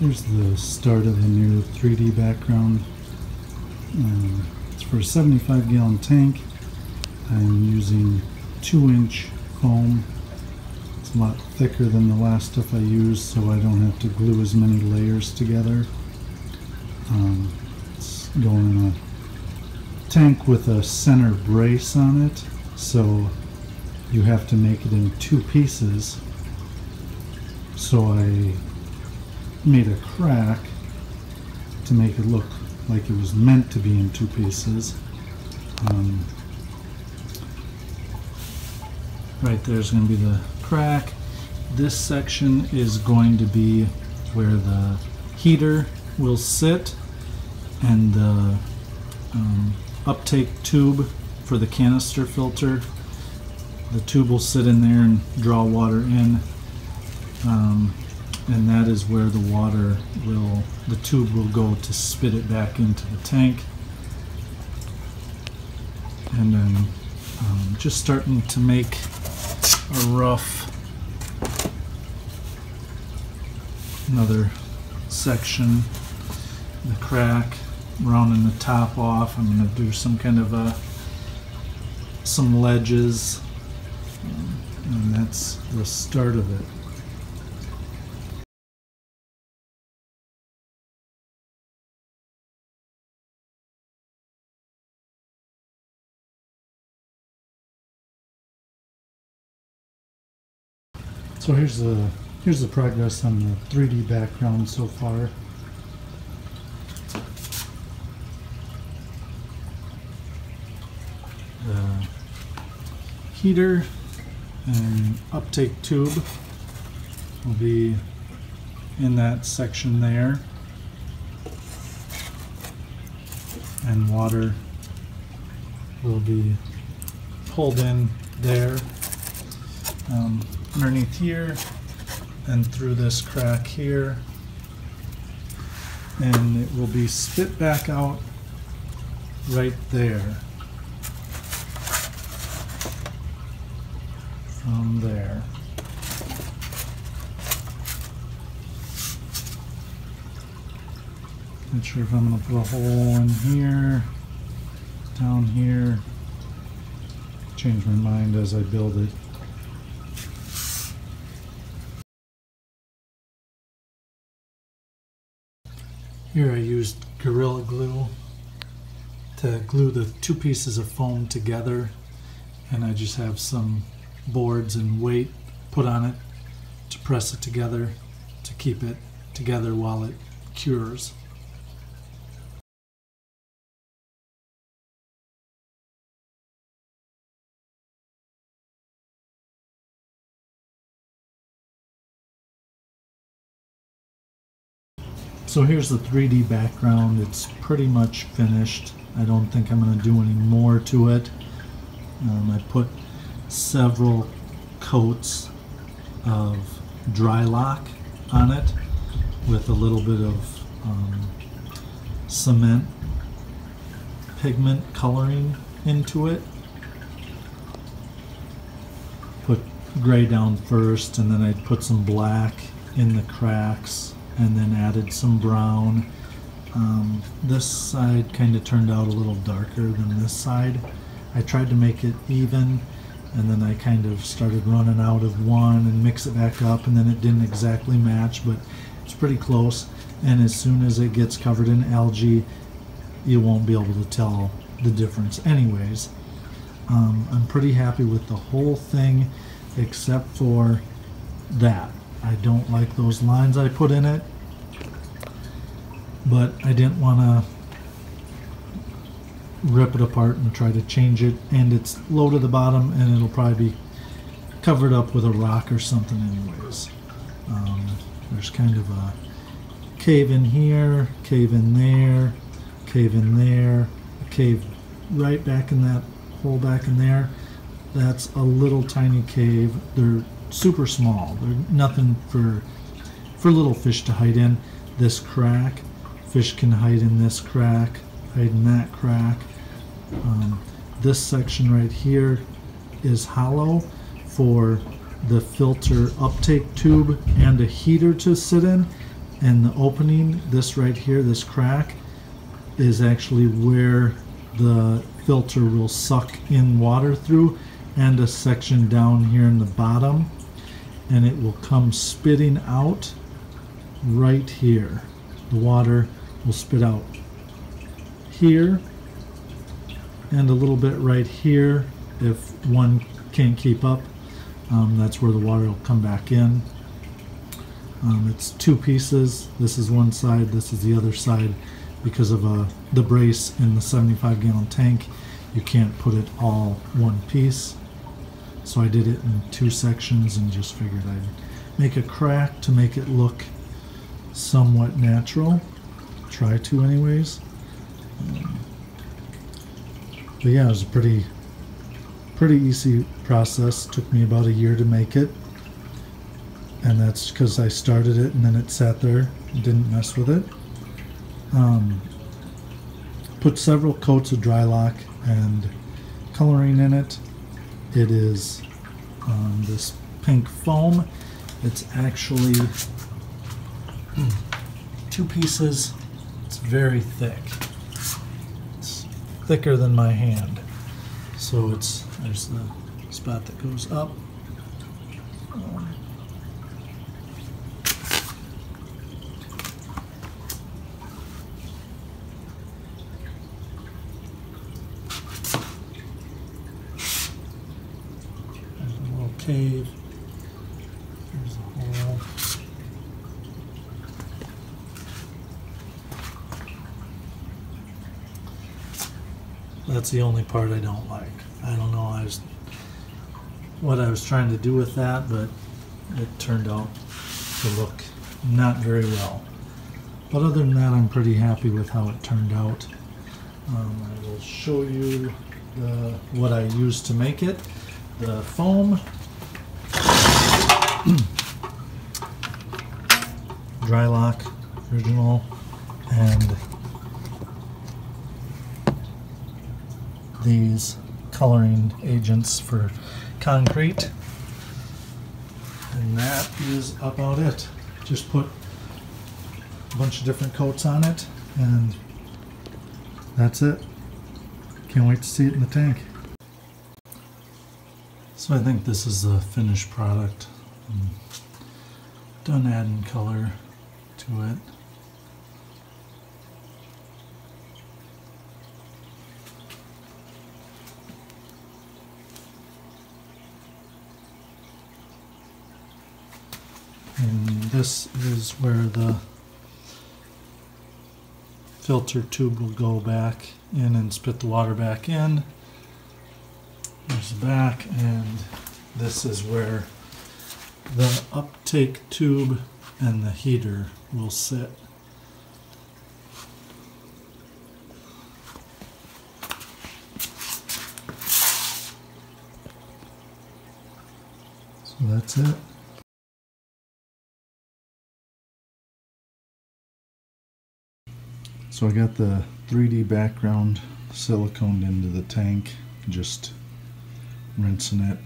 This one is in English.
Here's the start of the new 3D background. It's for a 75-gallon tank. I'm using 2-inch foam. It's a lot thicker than the last stuff I used, so I don't have to glue as many layers together. It's going in a tank with a center brace on it, so you have to make it in 2 pieces. So I made a crack to make it look like it was meant to be in 2 pieces. Right there's going to be the crack. This section is going to be where the heater will sit, and the uptake tube for the canister filter. The tube will sit in there and draw water in. And that is where the tube will go to spit it back into the tank. And then just starting to make a another section, the crack, rounding the top off. I'm going to do some kind of some ledges, and that's the start of it. So here's the progress on the 3D background so far. The heater and uptake tube will be in that section there, and water will be pulled in there. Underneath here and through this crack here, and it will be spit back out right there from there. Not sure if I'm going to put a hole in here, down here. Change my mind as I build it. Here I used Gorilla Glue to glue the 2 pieces of foam together, and I just have some boards and weight put on it to press it together to keep it together while it cures. So here's the 3D background. It's pretty much finished. I don't think I'm going to do any more to it. I put several coats of Drylok on it with a little bit of cement pigment coloring into it. Put gray down first, and then I put some black in the cracks, and then added some brown. This side kind of turned out a little darker than this side. I tried to make it even, and then I kind of started running out of one and mix it back up, and then it didn't exactly match, but it's pretty close. And as soon as it gets covered in algae, you won't be able to tell the difference anyways. I'm pretty happy with the whole thing except for that. I don't like those lines I put in it, but I didn't want to rip it apart and try to change it, and it's low to the bottom, and it'll probably be covered up with a rock or something anyways. There's kind of a cave in here, cave in there, cave in there, a cave right back in that hole back in there. That's a little tiny cave. They're super small. They're nothing for little fish to hide in. This crack, fish can hide in this crack, hide in that crack. This section right here is hollow for the filter uptake tube and a heater to sit in, And the opening, this right here, this crack, is actually where the filter will suck in water through, and a section down here in the bottom, and it will come spitting out right here. The water will spit out here and a little bit right here if one can't keep up. That's where the water will come back in. It's two pieces. This is one side, this is the other side. Because of the brace in the 75-gallon tank, you can't put it all one piece. So I did it in two sections and just figured I'd make a crack to make it look somewhat natural. Try to anyways. But yeah, it was a pretty easy process. Took me about a year to make it. And that's because I started it and then it sat there and didn't mess with it. Put several coats of Drylok and coloring in it. It is this pink foam. It's actually two pieces. It's very thick. It's thicker than my hand. So there's the spot that goes up. Cave. There's a hole. That's the only part I don't like. I don't know what I was trying to do with that, but it turned out to look not very well. But other than that, I'm pretty happy with how it turned out. I will show you what I used to make it. The foam, Drylok original, and these coloring agents for concrete, and that is about it. Just put a bunch of different coats on it, and that's it. Can't wait to see it in the tank. So I think this is the finished product. I'm done adding color to it. And this is where the filter tube will go back in and spit the water back in. There's the back, and this is where the uptake tube and the heater will sit. So that's it. So I got the 3D background siliconed into the tank, just rinsing it